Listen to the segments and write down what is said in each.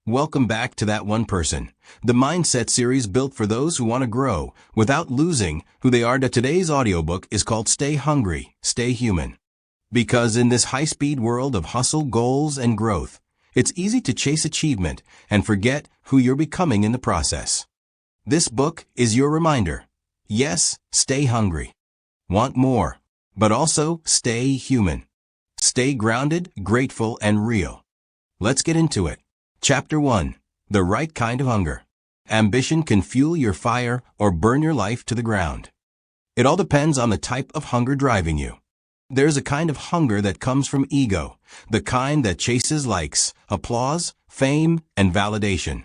Welcome back to That One Person, the mindset series built for those who want to grow without losing who they are. Today's audiobook is called Stay Hungry, Stay Human. Because in this high-speed world of hustle, goals, and growth, it's easy to chase achievement and forget who you're becoming in the process. This book is your reminder. Yes, stay hungry. Want more, but also stay human. Stay grounded, grateful, and real. Let's get into it. Chapter 1. The Right Kind of Hunger. Ambition can fuel your fire or burn your life to the ground. It all depends on the type of hunger driving you. There's a kind of hunger that comes from ego, the kind that chases likes, applause, fame, and validation.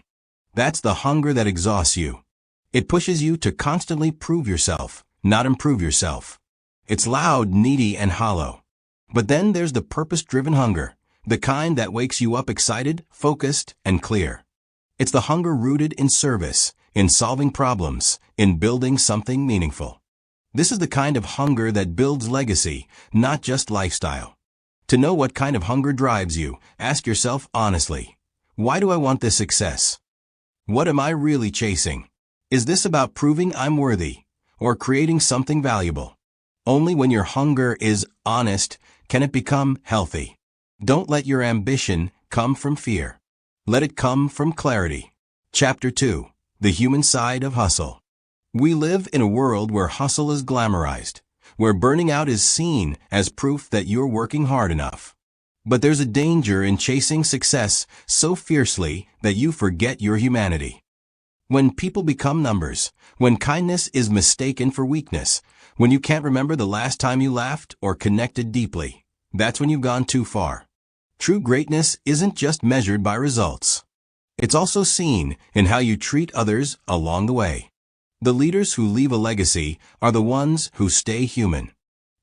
That's the hunger that exhausts you. It pushes you to constantly prove yourself, not improve yourself. It's loud, needy, and hollow. But then there's the purpose-driven hunger, the kind that wakes you up excited, focused, and clear. It's the hunger rooted in service, in solving problems, in building something meaningful. This is the kind of hunger that builds legacy, not just lifestyle. To know what kind of hunger drives you, ask yourself honestly, why do I want this success? What am I really chasing? Is this about proving I'm worthy, or creating something valuable? Only when your hunger is honest can it become healthy. Don't let your ambition come from fear. Let it come from clarity. Chapter 2. The Human Side of Hustle. We live in a world where hustle is glamorized, where burning out is seen as proof that you're working hard enough. But there's a danger in chasing success so fiercely that you forget your humanity. When people become numbers, when kindness is mistaken for weakness, when you can't remember the last time you laughed or connected deeply, that's when you've gone too far. True greatness isn't just measured by results. It's also seen in how you treat others along the way. The leaders who leave a legacy are the ones who stay human.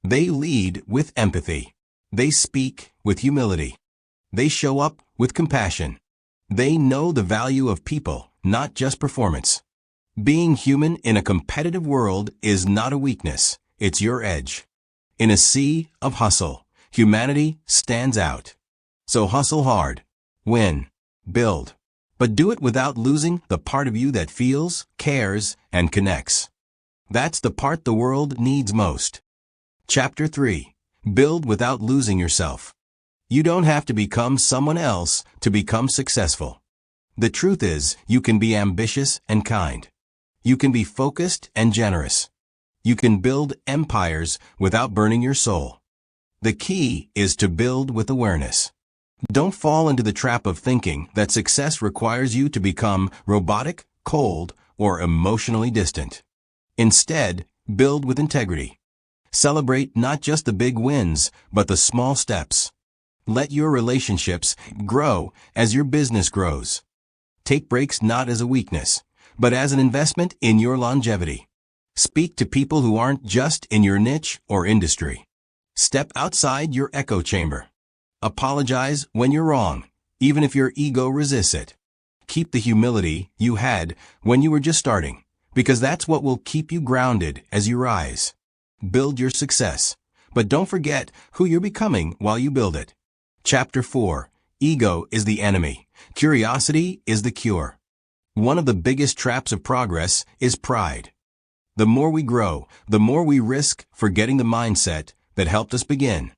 They lead with empathy. They speak with humility. They show up with compassion. They know the value of people, not just performance. Being human in a competitive world is not a weakness, it's your edge. In a sea of hustle, humanity stands out. So hustle hard, win, build, but do it without losing the part of you that feels, cares, and connects. That's the part the world needs most. Chapter 3. Build without losing yourself. You don't have to become someone else to become successful. The truth is, you can be ambitious and kind. You can be focused and generous. You can build empires without burning your soul. The key is to build with awareness. Don't fall into the trap of thinking that success requires you to become robotic, cold, or emotionally distant. Instead, build with integrity. Celebrate not just the big wins, but the small steps. Let your relationships grow as your business grows. Take breaks not as a weakness, but as an investment in your longevity. Speak to people who aren't just in your niche or industry. Step outside your echo chamber. Apologize when you're wrong, even if your ego resists it. Keep the humility you had when you were just starting, because that's what will keep you grounded as you rise. Build your success, but don't forget who you're becoming while you build it. Chapter 4. Ego is the enemy. Curiosity is the cure. One of the biggest traps of progress is pride. The more we grow, the more we risk forgetting the mindset that helped us begin.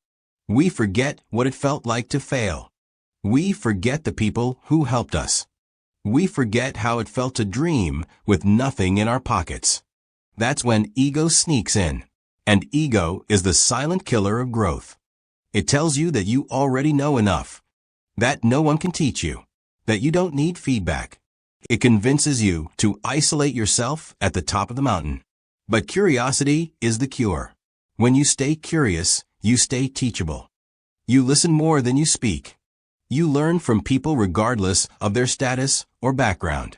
We forget what it felt like to fail. We forget the people who helped us. We forget how it felt to dream with nothing in our pockets. That's when ego sneaks in. And ego is the silent killer of growth. It tells you that you already know enough, that no one can teach you, that you don't need feedback. It convinces you to isolate yourself at the top of the mountain. But curiosity is the cure. When you stay curious, you stay teachable. You listen more than you speak. You learn from people regardless of their status or background.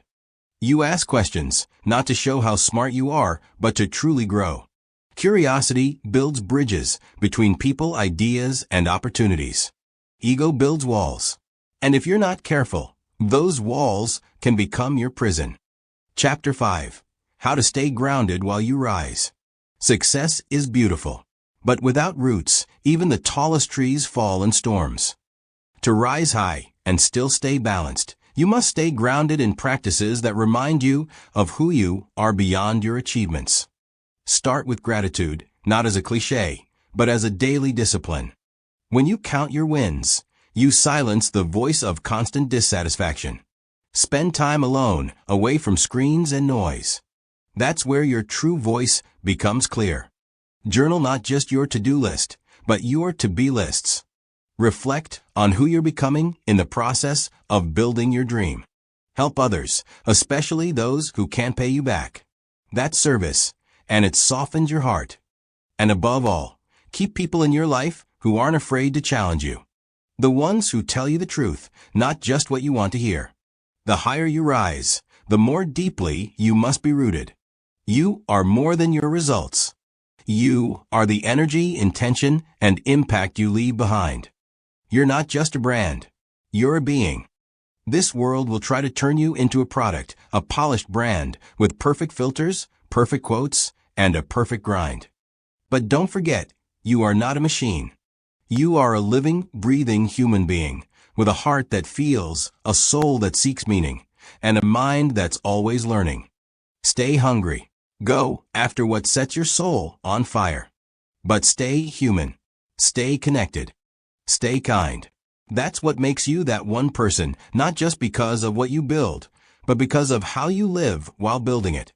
You ask questions, not to show how smart you are, but to truly grow. Curiosity builds bridges between people, ideas, and opportunities. Ego builds walls. And if you're not careful, those walls can become your prison. Chapter 5. How to stay grounded while you rise. Success is beautiful, but without roots, even the tallest trees fall in storms. To rise high and still stay balanced, You must stay grounded in practices that remind you of who you are beyond your achievements. Start with gratitude, not as a cliche, but as a daily discipline. When you count your wins, you silence the voice of constant dissatisfaction. Spend time alone, away from screens and noise. That's where your true voice becomes clear. Journal not just your to-do list, but your to-be lists. Reflect on who you're becoming in the process of building your dream. Help others, especially those who can't pay you back. That's service, and it softens your heart. And above all, keep people in your life who aren't afraid to challenge you. The ones who tell you the truth, not just what you want to hear. The higher you rise, the more deeply you must be rooted. You are more than your results. You are the energy, intention, and impact you leave behind. You're not just a brand. You're a being. This world will try to turn you into a product, a polished brand, with perfect filters, perfect quotes, and a perfect grind. But don't forget, you are not a machine. You are a living, breathing human being, with a heart that feels, a soul that seeks meaning, and a mind that's always learning. Stay hungry. Go after what sets your soul on fire. But stay human. Stay connected. Stay kind. That's what makes you that one person, not just because of what you build, but because of how you live while building it.